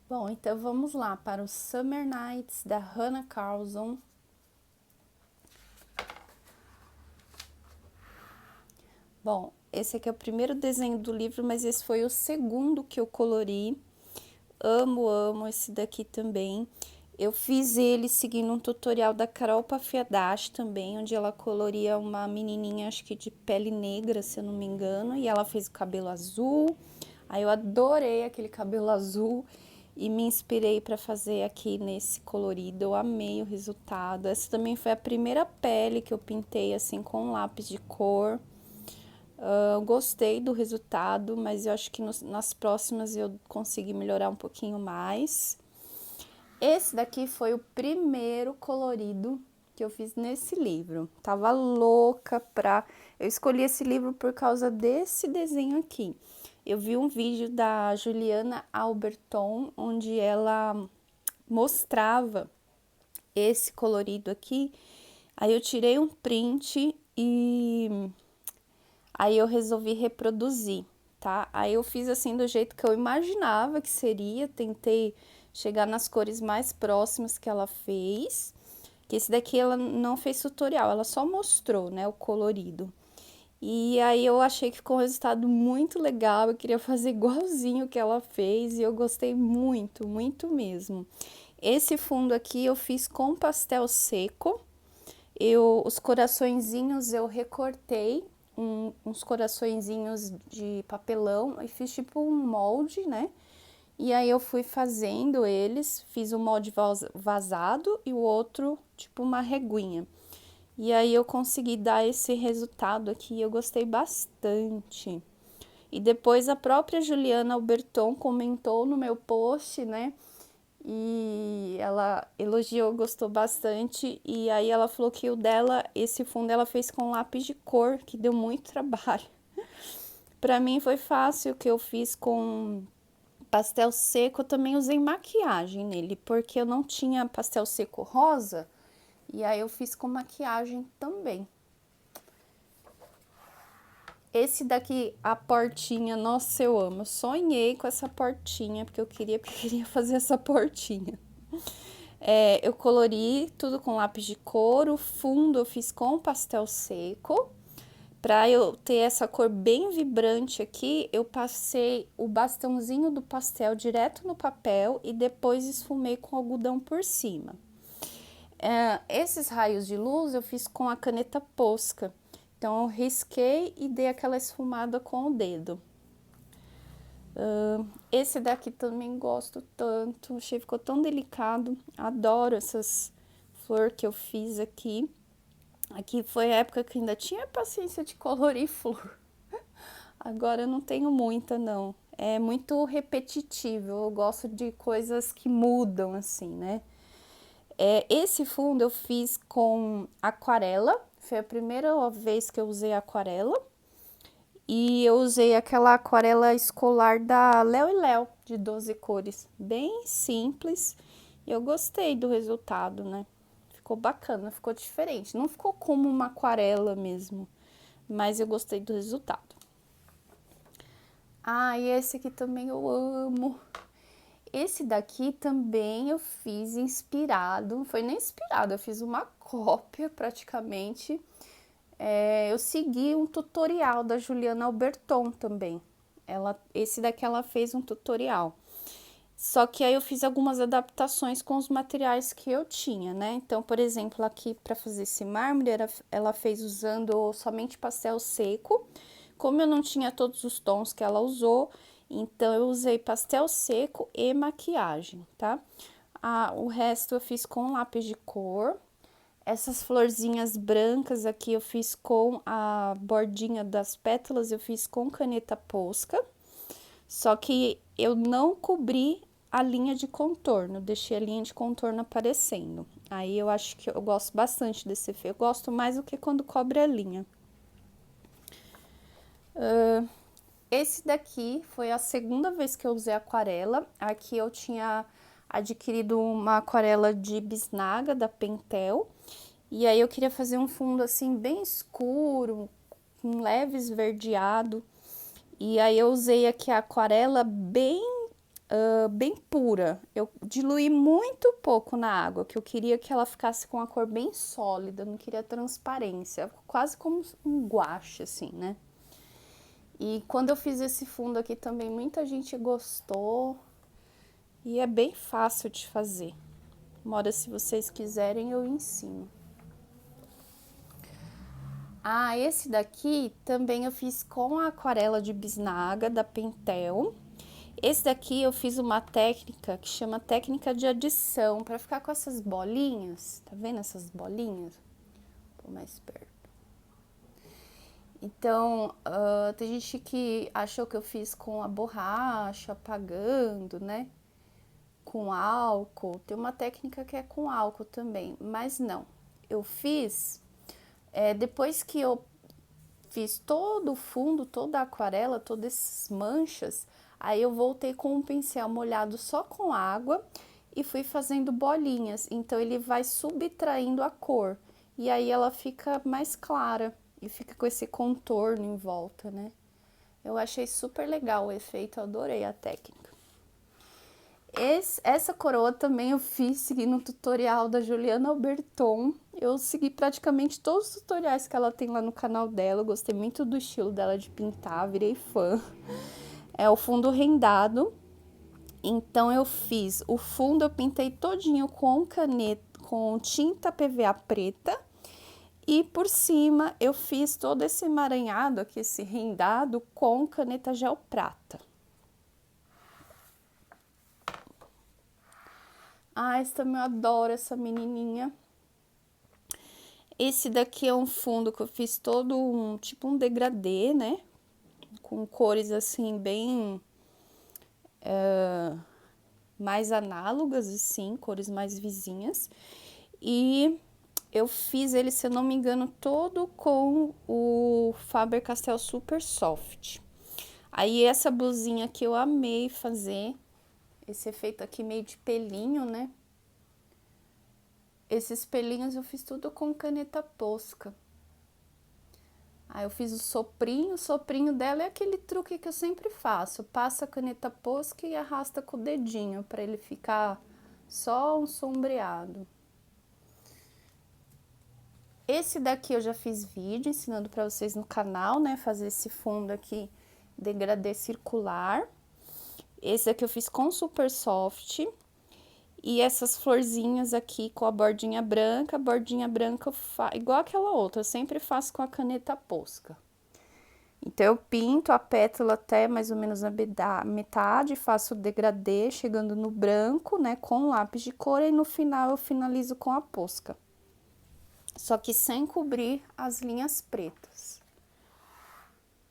Bom, então vamos lá para o Summer Nights da Hannah Carlson. Bom, esse aqui é o primeiro desenho do livro, mas esse foi o segundo que eu colori. Amo esse daqui também. Eu fiz ele seguindo um tutorial da Carol Pafiadashi também, onde ela coloria uma menininha, acho que de pele negra, se eu não me engano, e ela fez o cabelo azul. Aí eu adorei aquele cabelo azul e me inspirei para fazer aqui nesse colorido. Eu amei o resultado. Essa também foi a primeira pele que eu pintei assim com lápis de cor. Eu gostei do resultado, mas eu acho que nas próximas eu consegui melhorar um pouquinho mais. Esse daqui foi o primeiro colorido que eu fiz nesse livro. Tava louca pra... Eu escolhi esse livro por causa desse desenho aqui. Eu vi um vídeo da Juliana Alberton, onde ela mostrava esse colorido aqui. Aí eu tirei um print e aí eu resolvi reproduzir, tá? Aí eu fiz assim do jeito que eu imaginava que seria, tentei chegar nas cores mais próximas que ela fez. Que esse daqui ela não fez tutorial, ela só mostrou, né, o colorido. E aí eu achei que ficou um resultado muito legal, eu queria fazer igualzinho que ela fez e eu gostei muito mesmo. Esse fundo aqui eu fiz com pastel seco. Os coraçõezinhos eu recortei uns coraçõezinhos de papelão e fiz tipo um molde, né? E aí eu fui fazendo eles, fiz um molde vazado e o outro tipo uma reguinha. E aí eu consegui dar esse resultado aqui, eu gostei bastante. E depois a própria Juliana Alberton comentou no meu post, né? E ela elogiou, gostou bastante. E aí ela falou que o dela, esse fundo ela fez com lápis de cor, que deu muito trabalho. Pra mim foi fácil, que eu fiz com pastel seco. Eu também usei maquiagem nele, porque eu não tinha pastel seco rosa. E aí eu fiz com maquiagem também. Esse daqui, a portinha, nossa, eu amo. Eu sonhei com essa portinha, porque eu queria fazer essa portinha. Eu colori tudo com lápis de cor, o fundo eu fiz com pastel seco. Pra eu ter essa cor bem vibrante aqui, eu passei o bastãozinho do pastel direto no papel e depois esfumei com algodão por cima. Esses raios de luz eu fiz com a caneta Posca. Então, eu risquei e dei aquela esfumada com o dedo. Esse daqui também gosto tanto, achei que ficou tão delicado. Adoro essas flores que eu fiz aqui. Aqui foi a época que ainda tinha paciência de colorir flor. Agora eu não tenho muita, não. É muito repetitivo, eu gosto de coisas que mudam, assim, né? Esse fundo eu fiz com aquarela, foi a primeira vez que eu usei aquarela. E eu usei aquela aquarela escolar da Léo e Léo, de 12 cores. Bem simples. E eu gostei do resultado, né? Ficou bacana, ficou diferente. Não ficou como uma aquarela mesmo, mas eu gostei do resultado. Ah, e esse aqui também eu amo. Esse daqui também eu fiz inspirado, não foi nem inspirado, eu fiz uma cópia praticamente. Eu segui um tutorial da Juliana Alberton também. Esse daqui ela fez um tutorial. Só que aí eu fiz algumas adaptações com os materiais que eu tinha, né? Então, por exemplo, aqui para fazer esse mármore, ela fez usando somente pastel seco. Como eu não tinha todos os tons que ela usou, então eu usei pastel seco e maquiagem, tá? O resto eu fiz com lápis de cor. Essas florzinhas brancas aqui eu fiz com a bordinha das pétalas, eu fiz com caneta Posca. Só que eu não cobri a linha de contorno, deixei a linha de contorno aparecendo. Aí eu acho que eu gosto bastante desse efeito, eu gosto mais do que quando cobre a linha. Esse daqui foi a segunda vez que eu usei aquarela. Aqui eu tinha adquirido uma aquarela de bisnaga da Pentel. E aí eu queria fazer um fundo assim bem escuro, com leve esverdeado. E aí eu usei aqui a aquarela bem bem pura. Eu diluí muito pouco na água, que eu queria que ela ficasse com a cor bem sólida, não queria transparência, quase como um guache, assim, né? E quando eu fiz esse fundo aqui também, muita gente gostou. E é bem fácil de fazer. Uma hora, se vocês quiserem, eu ensino. Ah, esse daqui também eu fiz com a aquarela de bisnaga da Pentel. Esse daqui eu fiz uma técnica que chama técnica de adição, para ficar com essas bolinhas. Tá vendo essas bolinhas? Vou pôr mais perto. Então, tem gente que achou que eu fiz com a borracha, apagando, né? Com álcool. Tem uma técnica que é com álcool também, mas não. Eu fiz, depois que eu fiz todo o fundo, toda a aquarela, todas essas manchas, aí eu voltei com um pincel molhado só com água e fui fazendo bolinhas. Então, ele vai subtraindo a cor e aí ela fica mais clara e fica com esse contorno em volta, né? Eu achei super legal o efeito, eu adorei a técnica. Essa coroa também eu fiz seguindo um tutorial da Juliana Alberton. Eu segui praticamente todos os tutoriais que ela tem lá no canal dela. Eu gostei muito do estilo dela de pintar, virei fã. É o fundo rendado. Então eu fiz o fundo, eu pintei todinho com caneta, com tinta PVA preta. E por cima eu fiz todo esse emaranhado aqui, esse rendado com caneta gel prata. Ah, esse também eu adoro, essa menininha. Esse daqui é um fundo que eu fiz todo tipo um degradê, né? Com cores assim, bem mais análogas, assim, cores mais vizinhas. E eu fiz ele, se eu não me engano, todo com o Faber-Castell Super Soft. Aí essa blusinha aqui eu amei fazer. Esse efeito aqui meio de pelinho, né? Esses pelinhos eu fiz tudo com caneta Posca. Aí eu fiz o soprinho dela é aquele truque que eu sempre faço. Passa a caneta Posca e arrasta com o dedinho para ele ficar só um sombreado. Esse daqui eu já fiz vídeo ensinando para vocês no canal, né? Fazer esse fundo aqui, degradê circular. Esse aqui eu fiz com Super Soft. E essas florzinhas aqui com a bordinha branca eu faço igual aquela outra, eu sempre faço com a caneta Posca. Então, eu pinto a pétala até mais ou menos a metade, faço o degradê chegando no branco, né, com lápis de cor, e no final eu finalizo com a Posca. Só que sem cobrir as linhas pretas.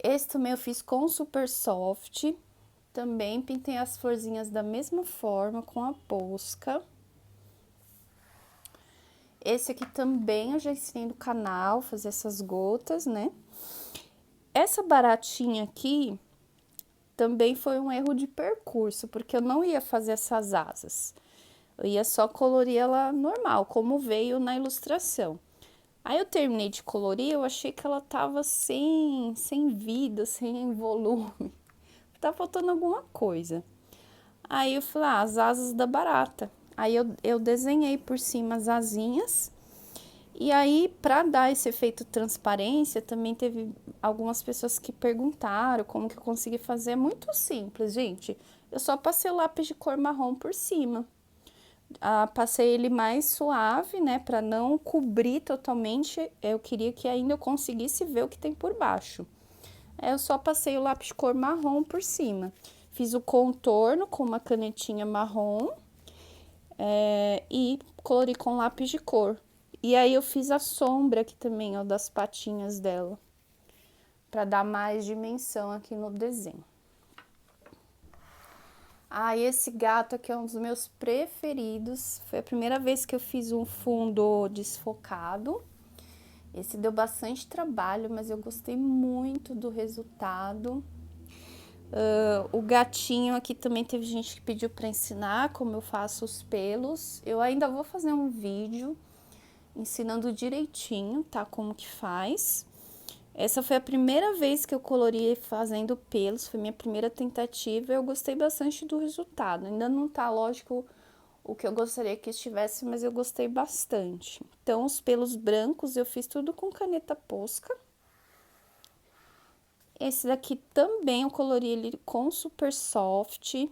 Esse também eu fiz com Super Soft. Também pintei as florzinhas da mesma forma, com a Posca. Esse aqui também eu já ensinei no canal, fazer essas gotas, né? Essa baratinha aqui também foi um erro de percurso, porque eu não ia fazer essas asas. Eu ia só colorir ela normal, como veio na ilustração. Aí eu terminei de colorir, eu achei que ela tava sem vida, sem volume. Tá faltando alguma coisa. Aí eu falei, as asas da barata. Aí eu desenhei por cima as asinhas. E aí, pra dar esse efeito transparência, também teve algumas pessoas que perguntaram como que eu consegui fazer. É muito simples, gente. Eu só passei o lápis de cor marrom por cima. Passei ele mais suave, né, pra não cobrir totalmente. Eu queria que ainda eu conseguisse ver o que tem por baixo. Eu só passei o lápis de cor marrom por cima. Fiz o contorno com uma canetinha marrom e colori com lápis de cor. E aí eu fiz a sombra aqui também, ó, das patinhas dela, pra dar mais dimensão aqui no desenho. E esse gato aqui é um dos meus preferidos. Foi a primeira vez que eu fiz um fundo desfocado. Esse deu bastante trabalho, mas eu gostei muito do resultado. O gatinho aqui também teve gente que pediu para ensinar como eu faço os pelos. Eu ainda vou fazer um vídeo ensinando direitinho, tá? Como que faz. Essa foi a primeira vez que eu colori fazendo pelos, foi minha primeira tentativa e eu gostei bastante do resultado. Ainda não tá, lógico, o que eu gostaria que estivesse, mas eu gostei bastante. Então, os pelos brancos eu fiz tudo com caneta Posca. Esse daqui também eu colori ele com Super Soft.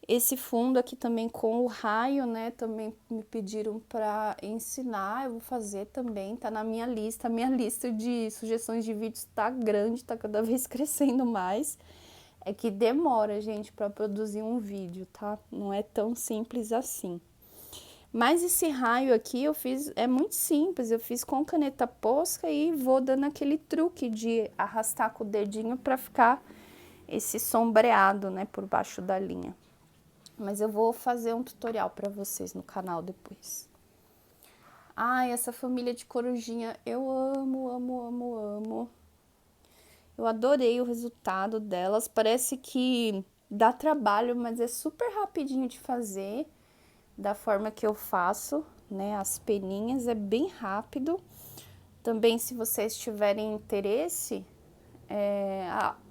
Esse fundo aqui também com o raio, né? Também me pediram para ensinar, eu vou fazer também, tá na minha lista. A minha lista de sugestões de vídeos tá grande, tá cada vez crescendo mais. É que demora, gente, para produzir um vídeo, tá? Não é tão simples assim. Mas esse raio aqui eu fiz, é muito simples, eu fiz com caneta Posca e vou dando aquele truque de arrastar com o dedinho para ficar esse sombreado, né, por baixo da linha. Mas eu vou fazer um tutorial para vocês no canal depois. Ai, essa família de corujinha eu amo, amo, amo, amo. Eu adorei o resultado delas. Parece que dá trabalho, mas é super rapidinho de fazer. Da forma que eu faço, né? As peninhas é bem rápido. Também, se vocês tiverem interesse,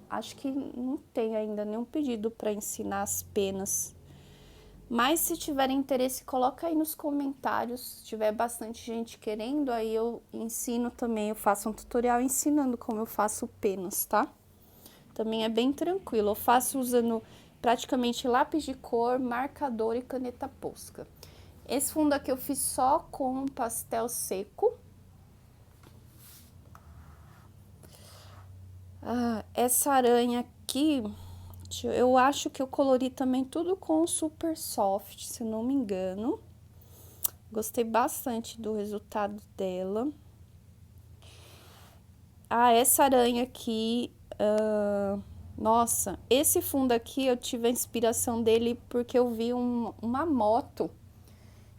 acho que não tem ainda nenhum pedido para ensinar as penas. Mas se tiverem interesse, coloca aí nos comentários. Se tiver bastante gente querendo, aí eu ensino também. Eu faço um tutorial ensinando como eu faço penas, tá? Também é bem tranquilo. Eu faço usando praticamente lápis de cor, marcador e caneta Posca. Esse fundo aqui eu fiz só com pastel seco. Essa aranha aqui, eu acho que eu colori também tudo com Super Soft, se eu não me engano. Gostei bastante do resultado dela. Essa aranha aqui, nossa, esse fundo aqui eu tive a inspiração dele porque eu vi uma moto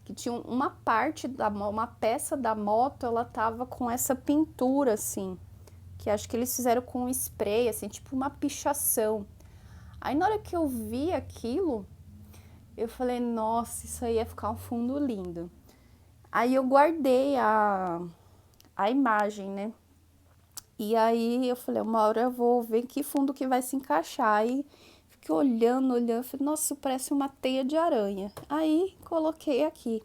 que tinha uma parte uma peça da moto, ela tava com essa pintura assim, que acho que eles fizeram com spray, assim, tipo uma pichação. Aí na hora que eu vi aquilo, eu falei, nossa, isso aí ia ficar um fundo lindo. Aí eu guardei a imagem, né? E aí eu falei, uma hora eu vou ver que fundo que vai se encaixar. Aí fiquei olhando, olhando, falei, nossa, isso parece uma teia de aranha. Aí coloquei aqui.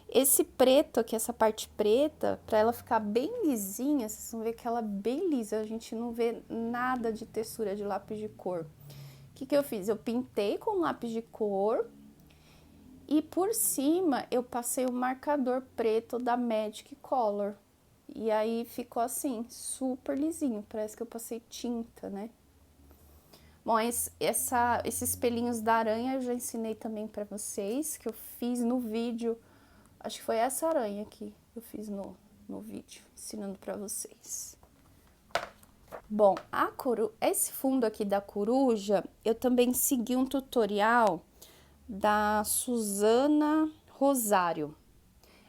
Esse preto aqui, essa parte preta, para ela ficar bem lisinha, vocês vão ver que ela é bem lisa, a gente não vê nada de textura de lápis de cor. O que que eu fiz? Eu pintei com lápis de cor e por cima eu passei o marcador preto da Magic Color. E aí ficou assim, super lisinho, parece que eu passei tinta, né? Bom, esses pelinhos da aranha eu já ensinei também pra vocês, que eu fiz no vídeo. Acho que foi essa aranha que eu fiz no vídeo, ensinando pra vocês. Bom, esse fundo aqui da coruja, eu também segui um tutorial da Susana Rosário.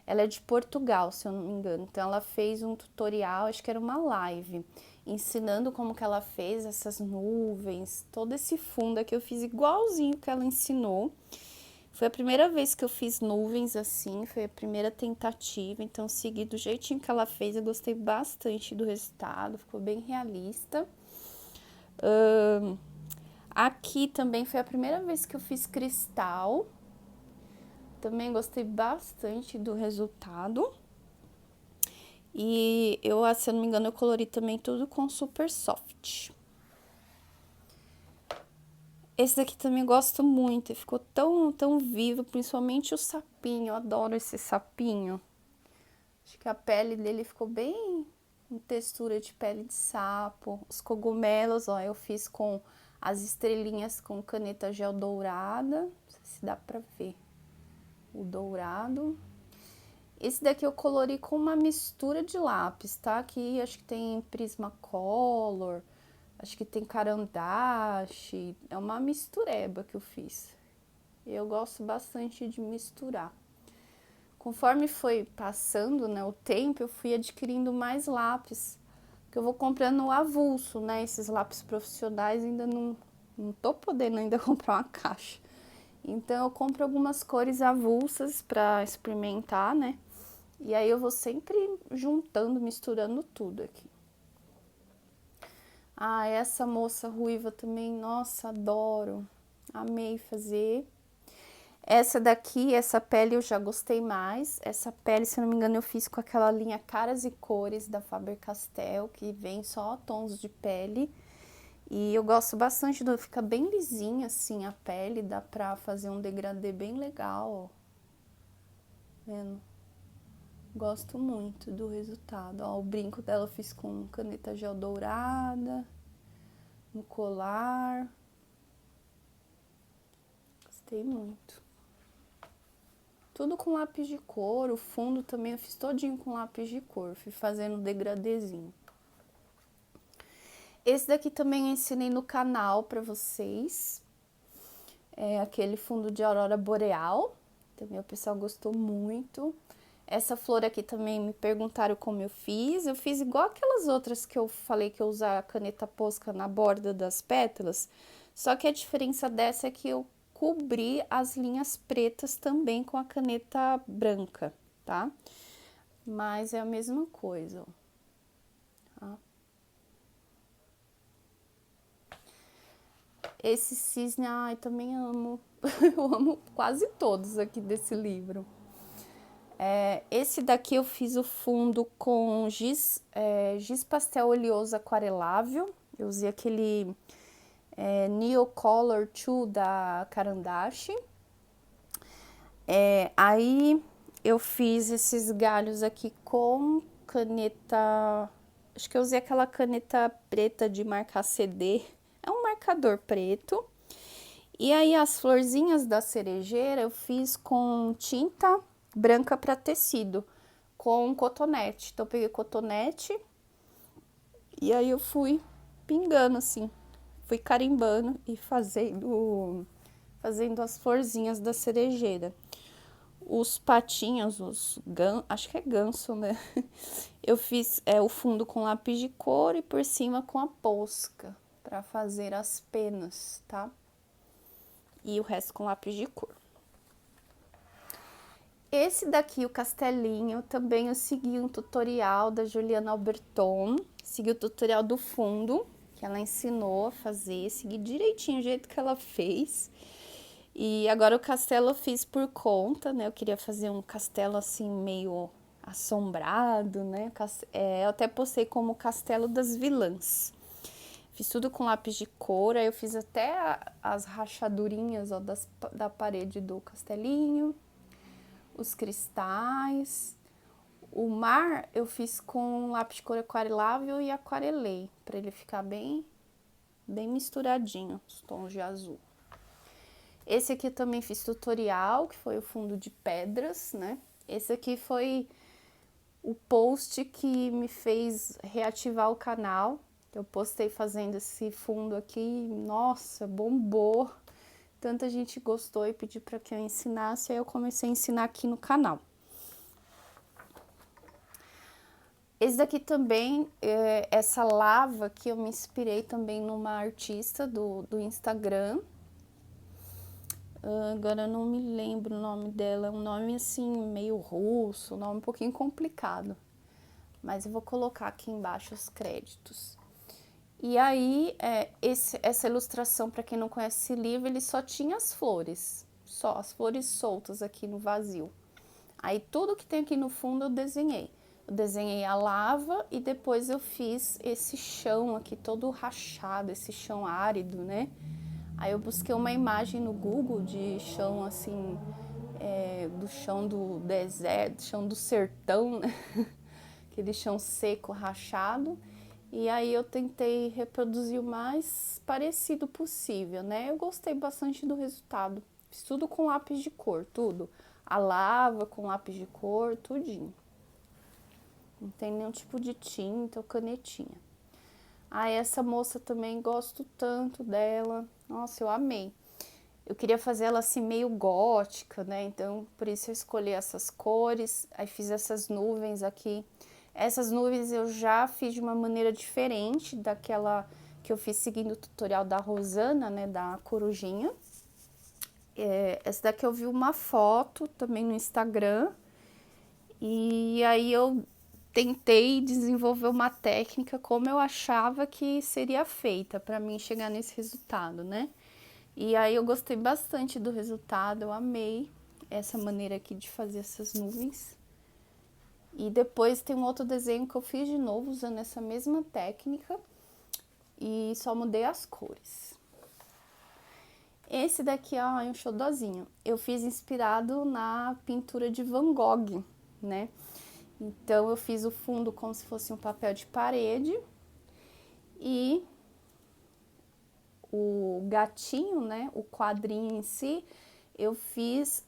Ela é de Portugal, se eu não me engano. Então, ela fez um tutorial, acho que era uma live, ensinando como que ela fez essas nuvens, todo esse fundo aqui eu fiz igualzinho que ela ensinou. Foi a primeira vez que eu fiz nuvens assim, foi a primeira tentativa, então segui do jeitinho que ela fez, eu gostei bastante do resultado, ficou bem realista. Aqui também foi a primeira vez que eu fiz cristal, também gostei bastante do resultado. E eu, se eu não me engano, eu colori também tudo com Super Soft. Esse daqui também gosto muito, ficou tão vivo, principalmente o sapinho, eu adoro esse sapinho. Acho que a pele dele ficou bem com textura de pele de sapo. Os cogumelos, ó, eu fiz com as estrelinhas com caneta gel dourada, não sei se dá pra ver o dourado. Esse daqui eu colori com uma mistura de lápis, tá? Aqui acho que tem Prismacolor, acho que tem Carandache, é uma mistureba que eu fiz. Eu gosto bastante de misturar. Conforme foi passando, né, o tempo, eu fui adquirindo mais lápis, que eu vou comprando avulso, né? Esses lápis profissionais ainda não tô podendo ainda comprar uma caixa. Então eu compro algumas cores avulsas para experimentar, né? E aí eu vou sempre juntando, misturando tudo aqui. Ah, essa moça ruiva também, nossa, adoro. Amei fazer. Essa daqui, essa pele eu já gostei mais. Essa pele, se não me engano, eu fiz com aquela linha Caras e Cores da Faber-Castell, que vem só tons de pele. E eu gosto bastante, fica bem lisinha assim a pele, dá pra fazer um degradê bem legal, ó. Vendo? Gosto muito do resultado. Ó, o brinco dela eu fiz com caneta gel dourada, no colar. Gostei muito. Tudo com lápis de cor, o fundo também eu fiz todinho com lápis de cor, fui fazendo degradêzinho. Esse daqui também eu ensinei no canal pra vocês. É aquele fundo de aurora boreal, também o pessoal gostou muito. Essa flor aqui também me perguntaram como eu fiz igual aquelas outras que eu falei que eu usar a caneta Posca na borda das pétalas, só que a diferença dessa é que eu cobri as linhas pretas também com a caneta branca, tá? Mas é a mesma coisa, ó. Tá? Esse cisne, ai, também amo. Eu amo quase todos aqui desse livro. Esse daqui eu fiz o fundo com giz pastel oleoso aquarelável. Eu usei aquele Neo Color 2 da Caran d'Ache. Aí eu fiz esses galhos aqui com caneta... Acho que eu usei aquela caneta preta de marcar CD. É um marcador preto. E aí as florzinhas da cerejeira eu fiz com tinta branca para tecido, com cotonete. Então eu peguei cotonete e aí eu fui pingando assim, fui carimbando e fazendo as florzinhas da cerejeira. Os patinhos, acho que é ganso, né? Eu fiz o fundo com lápis de cor e por cima com a posca para fazer as penas, tá? E o resto com lápis de cor. Esse daqui, o castelinho, também eu segui um tutorial da Juliana Alberton, segui o tutorial do fundo, que ela ensinou a fazer, segui direitinho o jeito que ela fez. E agora o castelo eu fiz por conta, né? Eu queria fazer um castelo assim meio assombrado, né? Eu até postei como Castelo das Vilãs. Fiz tudo com lápis de cor, aí eu fiz até as rachadurinhas, ó, da parede do castelinho, os cristais. O mar eu fiz com lápis de cor aquarelável e aquarelei, para ele ficar bem misturadinho, os tons de azul. Esse aqui eu também fiz tutorial, que foi o fundo de pedras, né? Esse aqui foi o post que me fez reativar o canal. Eu postei fazendo esse fundo aqui, nossa, bombou. Tanta gente gostou e pediu para que eu ensinasse, aí eu comecei a ensinar aqui no canal. Esse daqui também, essa lava que eu me inspirei também numa artista do Instagram. Agora eu não me lembro o nome dela, é um nome assim meio russo, um nome um pouquinho complicado. Mas eu vou colocar aqui embaixo os créditos. E aí, essa ilustração, para quem não conhece esse livro, ele só tinha as flores, só as flores soltas aqui no vazio. Aí tudo que tem aqui no fundo eu desenhei. Eu desenhei a lava e depois eu fiz esse chão aqui todo rachado, esse chão árido, né? Aí eu busquei uma imagem no Google de chão assim, do chão do deserto, chão do sertão, né? Aquele chão seco, rachado. E aí eu tentei reproduzir o mais parecido possível, né? Eu gostei bastante do resultado. Fiz tudo com lápis de cor, tudo. A lava com lápis de cor, tudinho. Não tem nenhum tipo de tinta ou canetinha. Ah, essa moça também, gosto tanto dela. Nossa, eu amei. Eu queria fazer ela assim meio gótica, né? Então, por isso eu escolhi essas cores. Aí fiz essas nuvens aqui. Essas nuvens eu já fiz de uma maneira diferente daquela que eu fiz seguindo o tutorial da Rosana, né? Da corujinha. Essa daqui eu vi uma foto também no Instagram. E aí eu tentei desenvolver uma técnica como eu achava que seria feita para mim chegar nesse resultado, né? E aí eu gostei bastante do resultado, eu amei essa maneira aqui de fazer essas nuvens. E depois tem um outro desenho que eu fiz de novo usando essa mesma técnica e só mudei as cores. Esse daqui ó, é um xodozinho. Eu fiz inspirado na pintura de Van Gogh, né? Então eu fiz o fundo como se fosse um papel de parede e o gatinho, né? O quadrinho em si, eu fiz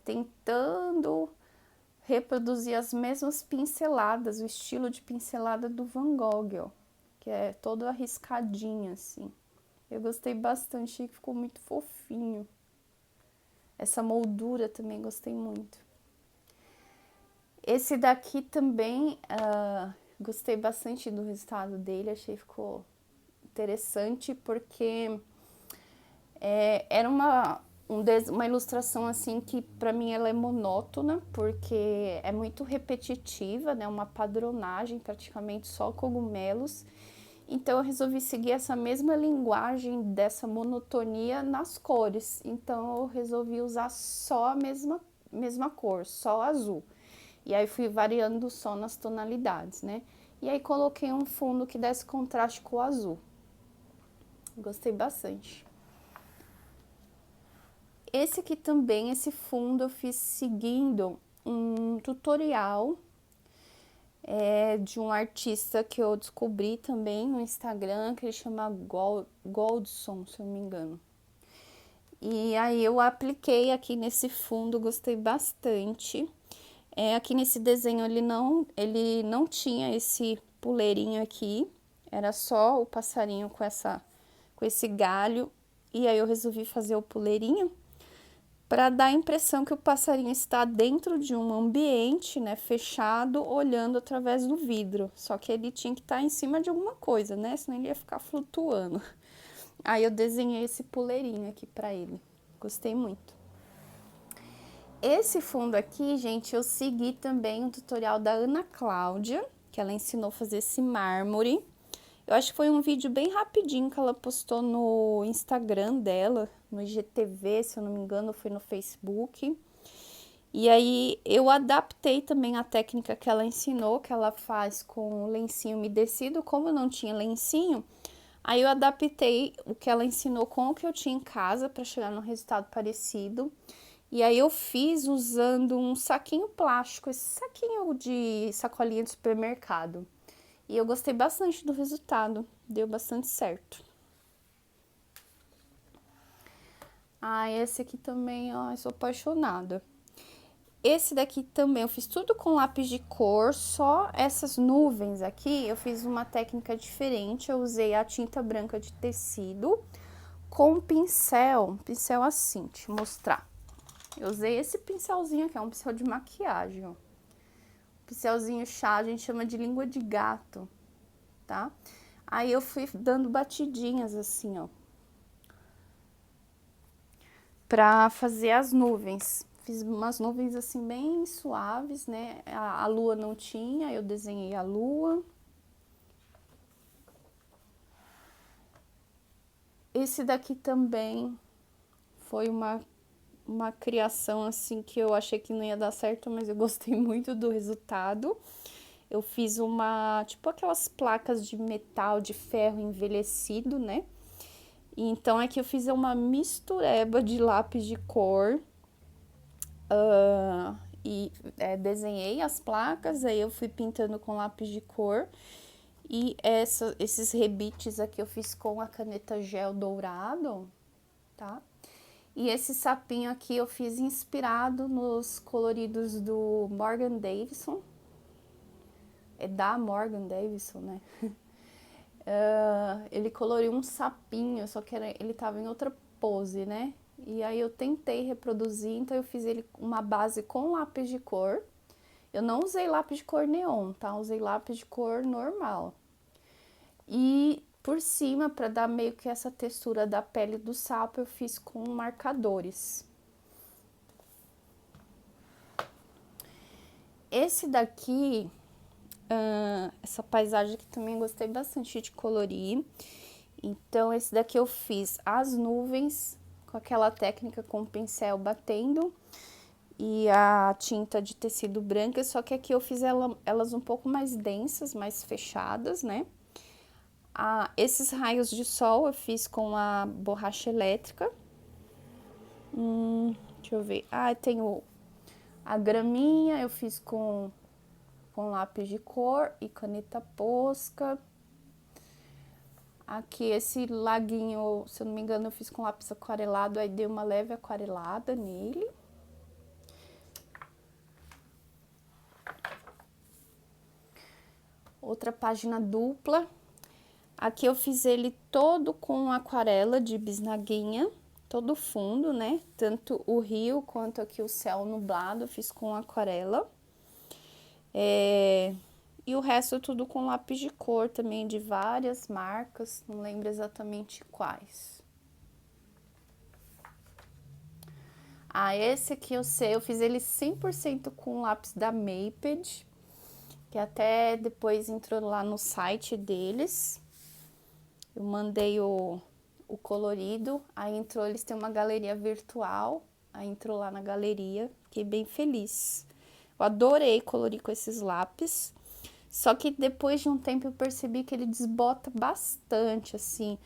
tentando reproduzir as mesmas pinceladas, o estilo de pincelada do Van Gogh, ó, que é todo arriscadinho assim. Eu gostei bastante, ficou muito fofinho. Essa moldura também gostei muito. Esse daqui também, gostei bastante do resultado dele, achei que ficou interessante, porque era uma ilustração assim que para mim ela é monótona, porque é muito repetitiva, né? Uma padronagem, praticamente só cogumelos. Então eu resolvi seguir essa mesma linguagem dessa monotonia nas cores. Então eu resolvi usar só a mesma cor, só azul. E aí fui variando só nas tonalidades, né? E aí coloquei um fundo que desse contraste com o azul. Gostei bastante. Esse aqui também, esse fundo eu fiz seguindo um tutorial de um artista que eu descobri também no Instagram, que ele chama Goldson, se eu não me engano. E aí eu apliquei aqui nesse fundo, gostei bastante. Aqui nesse desenho ele não tinha esse puleirinho aqui, era só o passarinho com esse galho. E aí eu resolvi fazer o puleirinho para dar a impressão que o passarinho está dentro de um ambiente, né, fechado, olhando através do vidro. Só que ele tinha que estar em cima de alguma coisa, né, senão ele ia ficar flutuando. Aí eu desenhei esse puleirinho aqui para ele. Gostei muito. Esse fundo aqui, gente, eu segui também um tutorial da Ana Cláudia, que ela ensinou a fazer esse mármore. Eu acho que foi um vídeo bem rapidinho que ela postou no Instagram dela, no IGTV, se eu não me engano, foi no Facebook. E aí eu adaptei também a técnica que ela ensinou, que ela faz com o lencinho umedecido. Como eu não tinha lencinho, aí eu adaptei o que ela ensinou com o que eu tinha em casa para chegar num resultado parecido. E aí eu fiz usando um saquinho plástico, esse saquinho de sacolinha de supermercado. E eu gostei bastante do resultado, deu bastante certo. Esse aqui também, ó, eu sou apaixonada. Esse daqui também, eu fiz tudo com lápis de cor, só essas nuvens aqui, eu fiz uma técnica diferente. Eu usei a tinta branca de tecido com pincel assim, deixa eu mostrar. Eu usei esse pincelzinho aqui, é um pincel de maquiagem, ó. Pincelzinho chá, a gente chama de língua de gato, tá? Aí eu fui dando batidinhas assim, ó, pra fazer as nuvens. Fiz umas nuvens assim bem suaves, né? A lua não tinha, eu desenhei a lua. Esse daqui também foi uma criação assim que eu achei que não ia dar certo, mas eu gostei muito do resultado. Eu fiz tipo aquelas placas de metal, de ferro envelhecido, né? E então aqui eu fiz uma mistureba de lápis de cor e desenhei as placas, aí eu fui pintando com lápis de cor. E esses rebites aqui eu fiz com a caneta gel dourado, tá? E esse sapinho aqui eu fiz inspirado nos coloridos do Morgan Davidson. É da Morgan Davidson, né? Ele coloriu um sapinho, só que ele tava em outra pose, né? E aí eu tentei reproduzir, então eu fiz ele uma base com lápis de cor. Eu não usei lápis de cor neon, tá? Usei lápis de cor normal. E por cima, para dar meio que essa textura da pele do sapo, eu fiz com marcadores. Esse daqui essa paisagem aqui também gostei bastante de colorir. Então, esse daqui eu fiz as nuvens com aquela técnica com o pincel batendo e a tinta de tecido branca, só que aqui eu fiz elas um pouco mais densas, mais fechadas, né? Esses raios de sol eu fiz com a borracha elétrica. Deixa eu ver. Tem a graminha, eu fiz com lápis de cor e caneta posca. Aqui esse laguinho, se eu não me engano, eu fiz com lápis aquarelado, aí dei uma leve aquarelada nele. Outra página dupla. Aqui eu fiz ele todo com aquarela de bisnaguinha, todo o fundo, né? Tanto o rio quanto aqui o céu nublado, eu fiz com aquarela. E o resto tudo com lápis de cor também, de várias marcas, não lembro exatamente quais. Esse aqui eu fiz ele 100% com lápis da Maped, que até depois entrou lá no site deles. Eu mandei o colorido, aí entrou, eles têm uma galeria virtual, aí entrou lá na galeria, fiquei bem feliz. Eu adorei colorir com esses lápis, só que depois de um tempo eu percebi que ele desbota bastante, assim,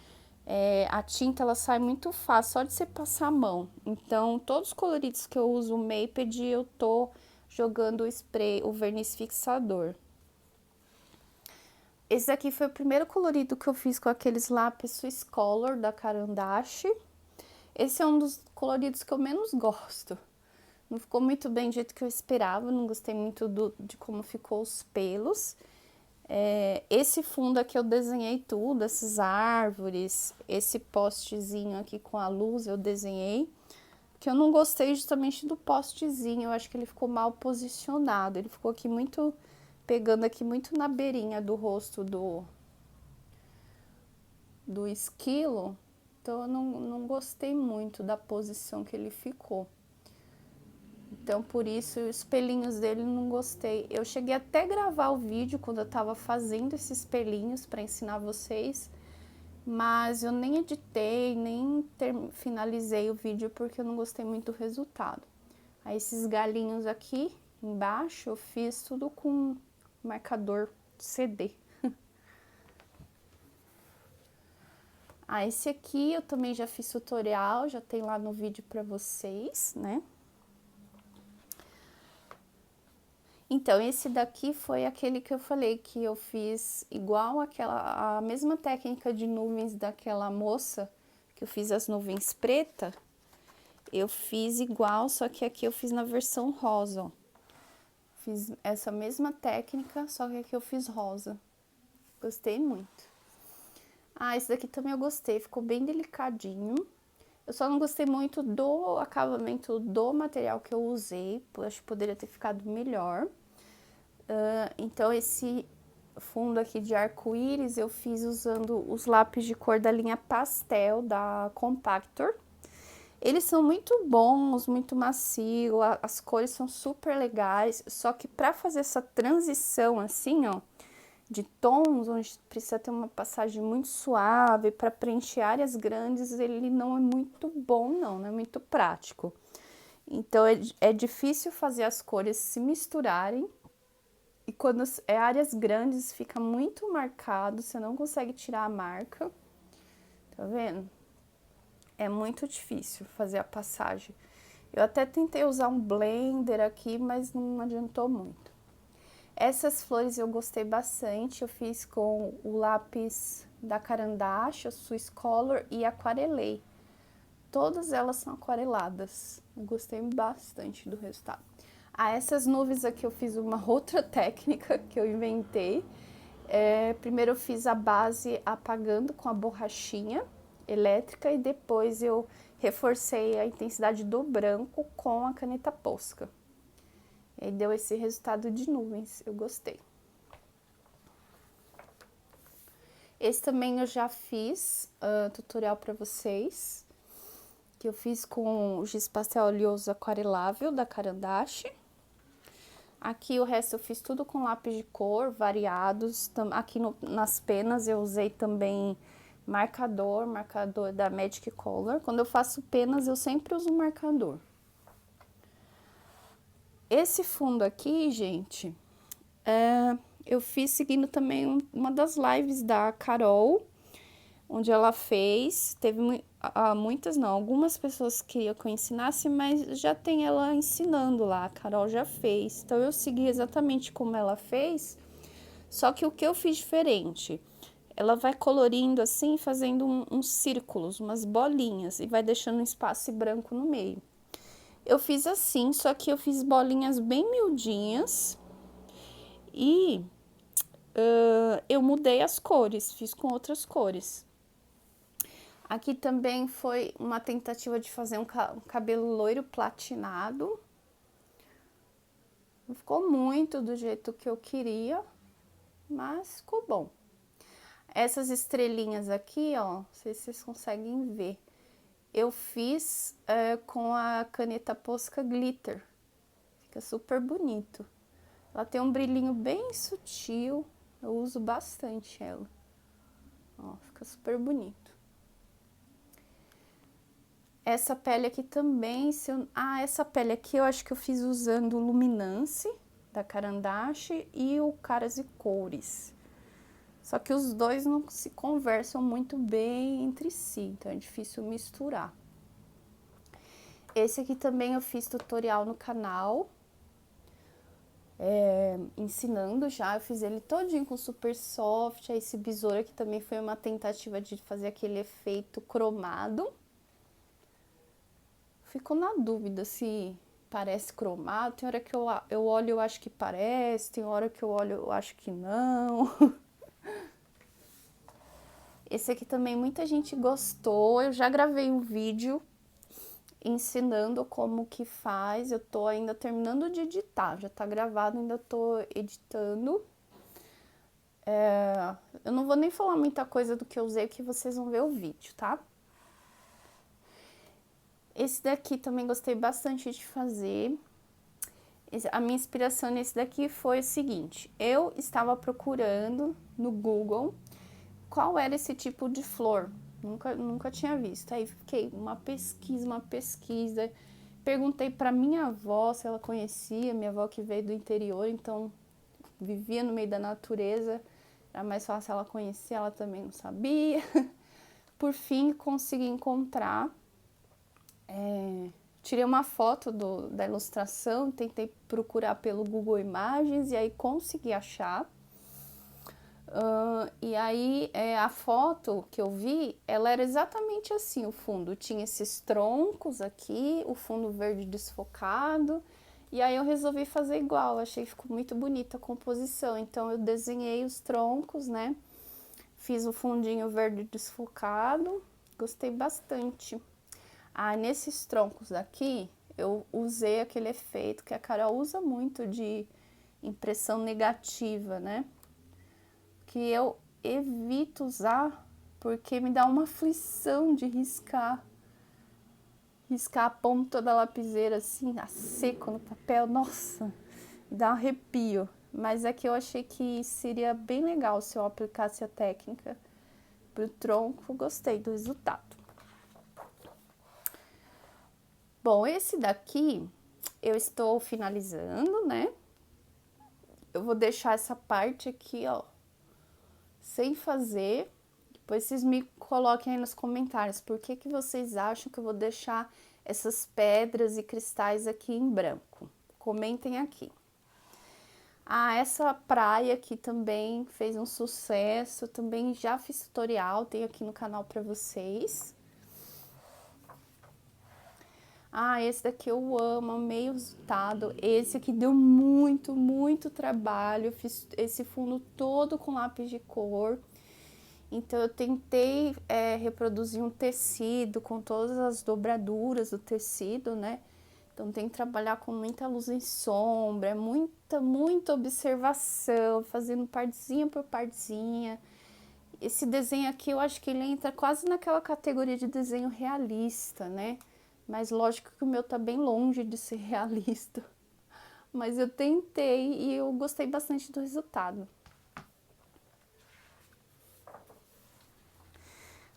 a tinta ela sai muito fácil, só de você passar a mão. Então, todos os coloridos que eu uso o Maped, eu tô jogando o spray, o verniz fixador. Esse aqui foi o primeiro colorido que eu fiz com aqueles lápis Swiss Color da Caran d'Ache. Esse é um dos coloridos que eu menos gosto. Não ficou muito bem do jeito que eu esperava, não gostei muito de como ficou os pelos. Esse fundo aqui eu desenhei tudo, essas árvores, esse postezinho aqui com a luz eu desenhei. Que eu não gostei justamente do postezinho, eu acho que ele ficou mal posicionado. Ele ficou aqui muito, pegando aqui muito na beirinha do rosto do esquilo. Então eu não gostei muito da posição que ele ficou. Então, por isso, os pelinhos dele não gostei. Eu cheguei até a gravar o vídeo quando eu tava fazendo esses pelinhos para ensinar vocês, mas eu nem editei, nem finalizei o vídeo porque eu não gostei muito do resultado. Aí, esses galinhos aqui embaixo, eu fiz tudo com marcador CD. Esse aqui eu também já fiz tutorial, já tem lá no vídeo para vocês, né? Então, esse daqui foi aquele que eu falei que eu fiz igual a mesma técnica de nuvens daquela moça, que eu fiz as nuvens preta, eu fiz igual, só que aqui eu fiz na versão rosa, ó. Fiz essa mesma técnica, só que aqui eu fiz rosa. Gostei muito. Esse daqui também eu gostei, ficou bem delicadinho. Eu só não gostei muito do acabamento do material que eu usei, acho que poderia ter ficado melhor. Então, esse fundo aqui de arco-íris eu fiz usando os lápis de cor da linha pastel da Compactor. Eles são muito bons, muito macios, as cores são super legais, só que para fazer essa transição assim, ó, de tons, onde precisa ter uma passagem muito suave, para preencher áreas grandes, ele não é muito bom, não é muito prático. Então, é difícil fazer as cores se misturarem, e quando é áreas grandes, fica muito marcado, você não consegue tirar a marca, tá vendo? É muito difícil fazer a passagem. Eu até tentei usar um blender aqui, mas não adiantou muito. Essas flores eu gostei bastante, eu fiz com o lápis da Caran d'Ache, o Swiss Color, e aquarelei. Todas elas são aquareladas, eu gostei bastante do resultado. Essas nuvens aqui eu fiz uma outra técnica que eu inventei. Primeiro eu fiz a base apagando com a borrachinha elétrica e depois eu reforcei a intensidade do branco com a caneta Posca. E aí deu esse resultado de nuvens, eu gostei. Esse também eu já fiz tutorial para vocês, que eu fiz com o giz pastel oleoso aquarelável da Caran d'Ache. Aqui o resto eu fiz tudo com lápis de cor, variados. Aqui nas penas eu usei também marcador da Magic Color. Quando eu faço penas eu sempre uso marcador. Esse fundo aqui, gente, eu fiz seguindo também uma das lives da Carol, onde ela fez. Teve muitas não, algumas pessoas queriam que eu ensinasse, mas já tem ela ensinando lá, a Carol já fez. Então eu segui exatamente como ela fez, só que o que eu fiz diferente, ela vai colorindo assim, fazendo uns círculos, umas bolinhas, e vai deixando um espaço branco no meio. Eu fiz assim, só que eu fiz bolinhas bem miudinhas e eu mudei as cores, fiz com outras cores. Aqui também foi uma tentativa de fazer um cabelo loiro platinado. Não ficou muito do jeito que eu queria, mas ficou bom. Essas estrelinhas aqui, ó, não sei se vocês conseguem ver. Eu fiz com a caneta Posca Glitter. Fica super bonito. Ela tem um brilhinho bem sutil. Eu uso bastante ela. Ó, fica super bonito. Essa pele aqui também, essa pele aqui eu acho que eu fiz usando o Luminance da Caran d'Ache e o Caras e Cores. Só que os dois não se conversam muito bem entre si, então é difícil misturar. Esse aqui também eu fiz tutorial no canal, ensinando já. Eu fiz ele todinho com super soft. Esse besouro aqui também foi uma tentativa de fazer aquele efeito cromado. Fico na dúvida se parece cromado. Tem hora que eu olho e eu acho que parece, tem hora que eu olho eu acho que não. Esse aqui também muita gente gostou. Eu já gravei um vídeo ensinando como que faz. Eu tô ainda terminando de editar, já tá gravado, ainda tô editando. Eu não vou nem falar muita coisa do que eu usei, que vocês vão ver o vídeo, tá? Esse daqui também gostei bastante de fazer. A minha inspiração nesse daqui foi o seguinte: eu estava procurando no Google qual era esse tipo de flor. Nunca tinha visto. Aí fiquei uma pesquisa. Perguntei para minha avó se ela conhecia, minha avó que veio do interior, então vivia no meio da natureza. Era mais fácil ela conhecer, ela também não sabia. Por fim, consegui encontrar. Tirei uma foto da ilustração, tentei procurar pelo Google Imagens e aí consegui achar. E aí a foto que eu vi, ela era exatamente assim, o fundo tinha esses troncos aqui, o fundo verde desfocado, e aí eu resolvi fazer igual, achei que ficou muito bonita a composição, então eu desenhei os troncos, né, fiz o fundinho verde desfocado, gostei bastante. Nesses troncos aqui, eu usei aquele efeito que a Carol usa muito de impressão negativa, né, que eu evito usar porque me dá uma aflição de riscar a ponta da lapiseira assim, a seco no papel, nossa, me dá um arrepio. Mas é que eu achei que seria bem legal se eu aplicasse a técnica pro tronco, gostei do resultado. Bom, esse daqui eu estou finalizando, né? Eu vou deixar essa parte aqui, ó, sem fazer. Depois vocês me coloquem aí nos comentários por que vocês acham que eu vou deixar essas pedras e cristais aqui em branco. Comentem aqui. Essa praia aqui também fez um sucesso, também já fiz tutorial, tem aqui no canal para vocês. Esse daqui eu amo, amei o resultado. Esse aqui deu muito trabalho, eu fiz esse fundo todo com lápis de cor. Então, eu tentei reproduzir um tecido com todas as dobraduras do tecido, né? Então, tem que trabalhar com muita luz em sombra, muita observação, fazendo partezinha por partezinha. Esse desenho aqui, eu acho que ele entra quase naquela categoria de desenho realista, né? Mas lógico que o meu tá bem longe de ser realista. Mas eu tentei e eu gostei bastante do resultado.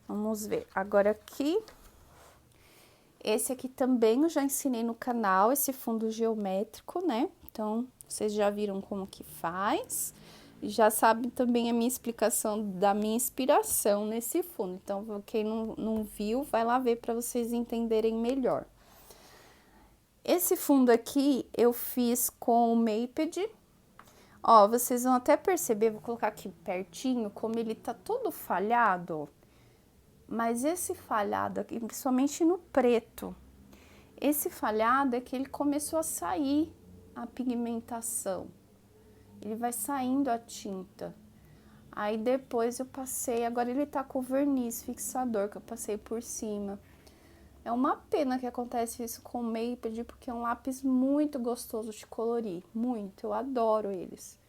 Vamos ver. Agora aqui, esse aqui também eu já ensinei no canal, esse fundo geométrico, né? Então, vocês já viram como que faz. Já sabem também a minha explicação da minha inspiração nesse fundo. Então, quem não viu, vai lá ver para vocês entenderem melhor. Esse fundo aqui eu fiz com o Maped. Ó, vocês vão até perceber, vou colocar aqui pertinho, como ele tá todo falhado. Mas esse falhado aqui, principalmente no preto, esse falhado é que ele começou a sair a pigmentação. Ele vai saindo a tinta. Aí depois eu passei, agora ele tá com o verniz fixador que eu passei por cima. É uma pena que acontece isso com o Maped, porque é um lápis muito gostoso de colorir, muito, eu adoro eles.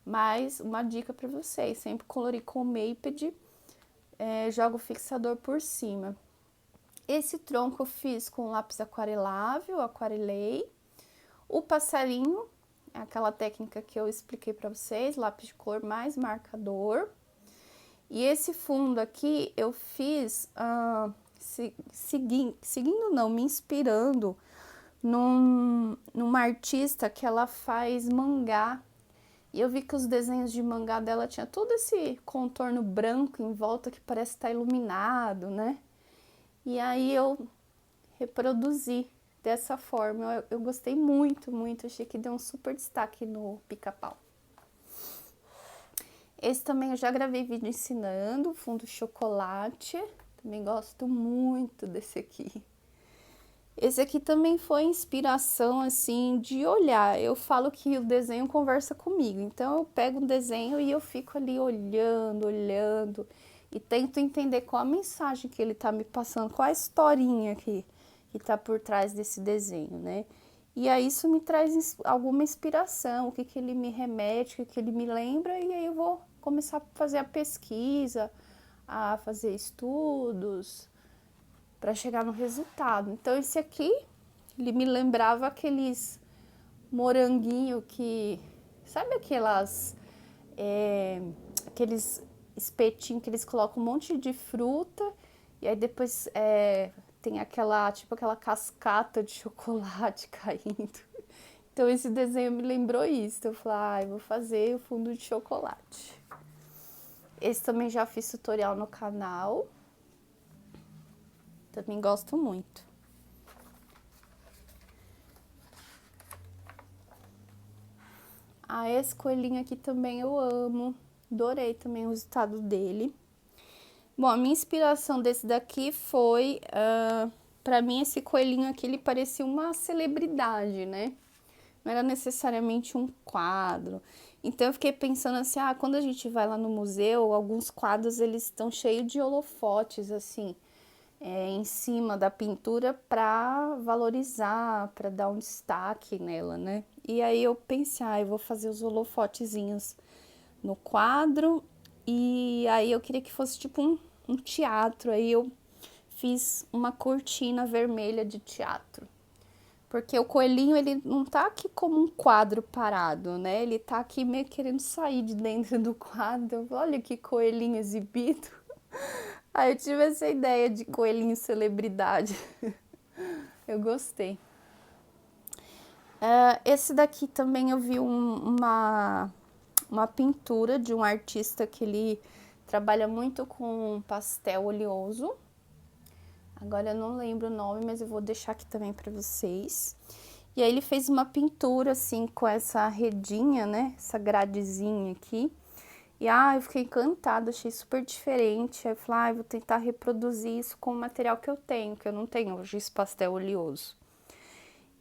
Mas uma dica para vocês, sempre colorir com o Maped, jogo o fixador por cima. Esse tronco eu fiz com lápis aquarelável, aquarelei. O passarinho, é aquela técnica que eu expliquei para vocês, lápis de cor mais marcador. E esse fundo aqui eu fiz seguindo não, me inspirando numa artista que ela faz mangá. E eu vi que os desenhos de mangá dela tinha todo esse contorno branco em volta que parece estar iluminado, né? E aí eu reproduzi dessa forma. Eu gostei muito, muito. Achei que deu um super destaque no pica-pau. Esse também eu já gravei vídeo ensinando, fundo chocolate. Também gosto muito desse aqui. Esse aqui também foi inspiração, assim, de olhar. Eu falo que o desenho conversa comigo. Então, eu pego um desenho e eu fico ali olhando, olhando. E tento entender qual a mensagem que ele tá me passando, qual a historinha que tá por trás desse desenho, né? E aí, isso me traz alguma inspiração, o que que ele me remete, o que que ele me lembra. E aí, eu vou começar a fazer a pesquisa, a fazer estudos para chegar no resultado. Então, esse aqui, ele me lembrava aqueles moranguinho que... Sabe aqueles espetinhos que eles colocam um monte de fruta e aí depois tem aquela cascata de chocolate caindo. Então, esse desenho me lembrou isso. Eu falei, eu vou fazer o fundo de chocolate. Esse também já fiz tutorial no canal. Também gosto muito. Esse coelhinho aqui também eu amo. Adorei também o resultado dele. Bom, a minha inspiração desse daqui foi... pra mim, esse coelhinho aqui, ele parecia uma celebridade, né? Não era necessariamente um quadro. Então, eu fiquei pensando assim, quando a gente vai lá no museu, alguns quadros, eles estão cheios de holofotes, assim, em cima da pintura para valorizar, para dar um destaque nela, né? E aí eu pensei, eu vou fazer os holofotezinhos no quadro e aí eu queria que fosse tipo um teatro, aí eu fiz uma cortina vermelha de teatro. Porque o coelhinho, ele não tá aqui como um quadro parado, né? Ele tá aqui meio querendo sair de dentro do quadro. Olha que coelhinho exibido. Aí eu tive essa ideia de coelhinho celebridade. Eu gostei. Esse daqui também eu vi uma pintura de um artista que ele trabalha muito com pastel oleoso. Agora eu não lembro o nome, mas eu vou deixar aqui também para vocês. E aí ele fez uma pintura assim com essa redinha, né? Essa gradezinha aqui. E eu fiquei encantada, achei super diferente. Aí eu falei, vou tentar reproduzir isso com o material que eu tenho, que eu não tenho hoje esse pastel oleoso.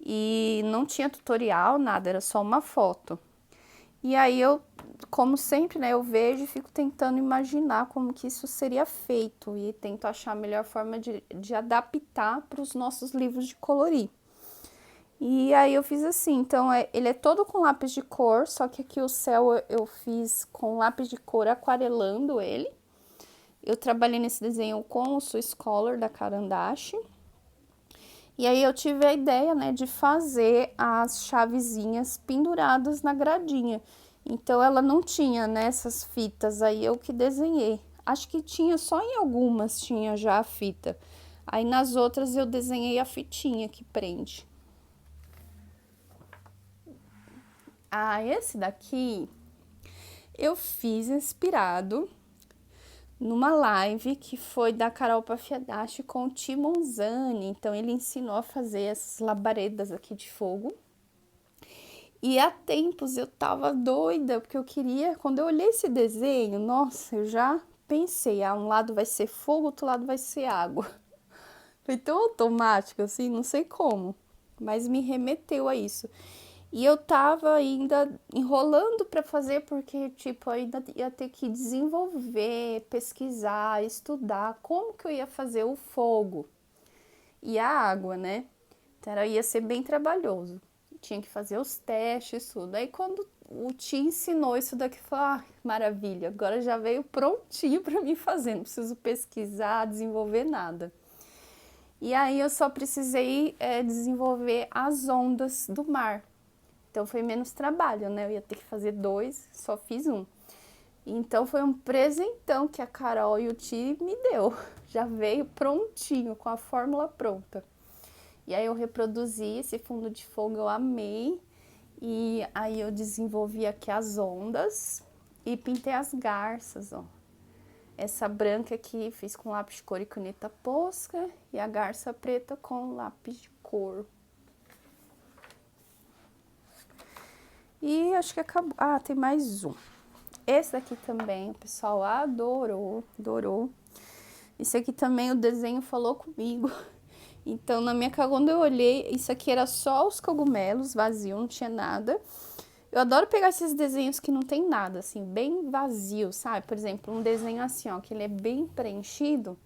E não tinha tutorial, nada, era só uma foto. E aí eu, como sempre, né, eu vejo e fico tentando imaginar como que isso seria feito. E tento achar a melhor forma de adaptar para os nossos livros de colorir. E aí eu fiz assim, então ele é todo com lápis de cor, só que aqui o céu eu fiz com lápis de cor aquarelando ele. Eu trabalhei nesse desenho com o Swiss Color da Caran d'Ache. E aí eu tive a ideia, né, de fazer as chavezinhas penduradas na gradinha. Então ela não tinha nessas fitas, aí eu que desenhei. Acho que tinha só em algumas tinha já a fita. Aí nas outras eu desenhei a fitinha que prende. Ah, esse daqui eu fiz inspirado numa live que foi da Carol Pafiadashi com o Timonzani. Então ele ensinou a fazer essas labaredas aqui de fogo. E há tempos eu tava doida, porque eu queria, quando eu olhei esse desenho, nossa, eu já pensei, um lado vai ser fogo, outro lado vai ser água. Foi tão automático assim, não sei como, mas me remeteu a isso. E eu tava ainda enrolando para fazer, porque, tipo, ainda ia ter que desenvolver, pesquisar, estudar como que eu ia fazer o fogo e a água, né? Então, ia ser bem trabalhoso. Tinha que fazer os testes, tudo. Aí, quando o Ti ensinou isso daqui, eu falei, ah, maravilha, agora já veio prontinho para mim fazer, não preciso pesquisar, desenvolver nada. E aí, eu só precisei desenvolver as ondas do mar. Então foi menos trabalho, né? Eu ia ter que fazer 2, só fiz um. Então foi um presentão que a Carol e o Ti me deu. Já veio prontinho, com a fórmula pronta. E aí eu reproduzi esse fundo de fogo, eu amei. E aí eu desenvolvi aqui as ondas e pintei as garças, ó. Essa branca aqui fiz com lápis de cor e caneta posca e a garça preta com lápis de cor. E acho que acabou. Ah, tem mais um. Esse daqui também, o pessoal adorou, adorou. Esse aqui também o desenho falou comigo. Então, na minha casa, quando eu olhei, isso aqui era só os cogumelos, vazio, não tinha nada. Eu adoro pegar esses desenhos que não tem nada, assim, bem vazio, sabe? Por exemplo, um desenho assim, ó, que ele é bem preenchido,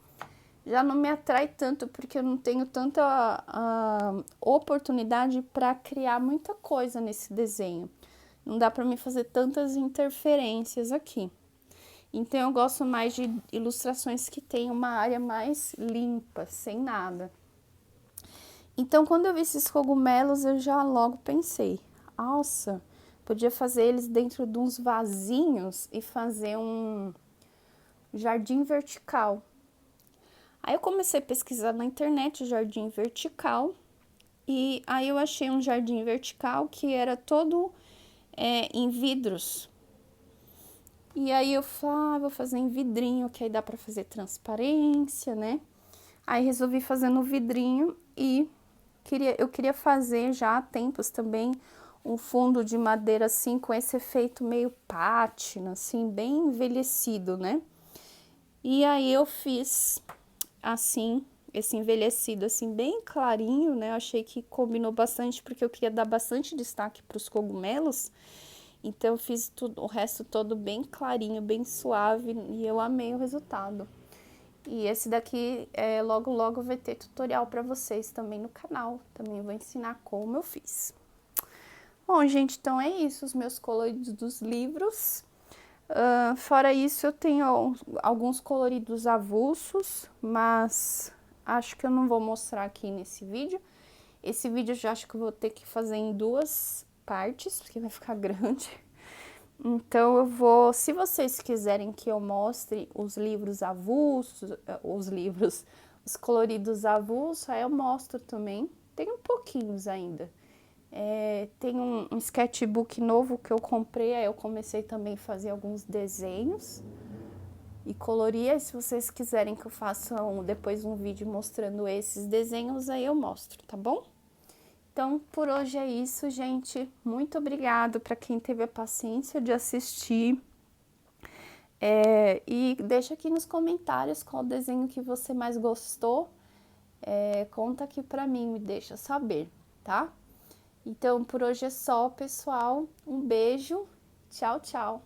já não me atrai tanto, porque eu não tenho tanta oportunidade para criar muita coisa nesse desenho. Não dá para me fazer tantas interferências aqui. Então, eu gosto mais de ilustrações que tem uma área mais limpa, sem nada. Então, quando eu vi esses cogumelos, eu já logo pensei, nossa, podia fazer eles dentro de uns vasinhos e fazer um jardim vertical. Aí eu comecei a pesquisar na internet jardim vertical e aí eu achei um jardim vertical que era todo em vidros. E aí eu falei, vou fazer em vidrinho, que aí dá pra fazer transparência, né? Aí resolvi fazer no vidrinho e eu queria fazer já há tempos também um fundo de madeira assim, com esse efeito meio pátina, assim, bem envelhecido, né? E aí eu fiz assim, esse envelhecido assim, bem clarinho, né? Eu achei que combinou bastante, porque eu queria dar bastante destaque para os cogumelos. Então eu fiz tudo, o resto todo bem clarinho, bem suave, e eu amei o resultado. E esse daqui, logo logo vai ter tutorial para vocês também no canal. Também vou ensinar como eu fiz. Bom, gente, então é isso, os meus coloridos dos livros. Fora isso, eu tenho alguns coloridos avulsos, mas acho que eu não vou mostrar aqui nesse vídeo. Esse vídeo eu já acho que eu vou ter que fazer em 2 partes, porque vai ficar grande. Então, eu vou, se vocês quiserem que eu mostre os livros avulsos, os coloridos avulsos, aí eu mostro também. Tem um pouquinhos ainda. Tem um sketchbook novo que eu comprei, aí eu comecei também a fazer alguns desenhos e colorir. Aí, se vocês quiserem que eu faça depois um vídeo mostrando esses desenhos, aí eu mostro, tá bom? Então, por hoje é isso, gente. Muito obrigado para quem teve a paciência de assistir. E deixa aqui nos comentários qual desenho que você mais gostou. Conta aqui para mim, me deixa saber, tá? Então, por hoje é só, pessoal. Um beijo. Tchau, tchau.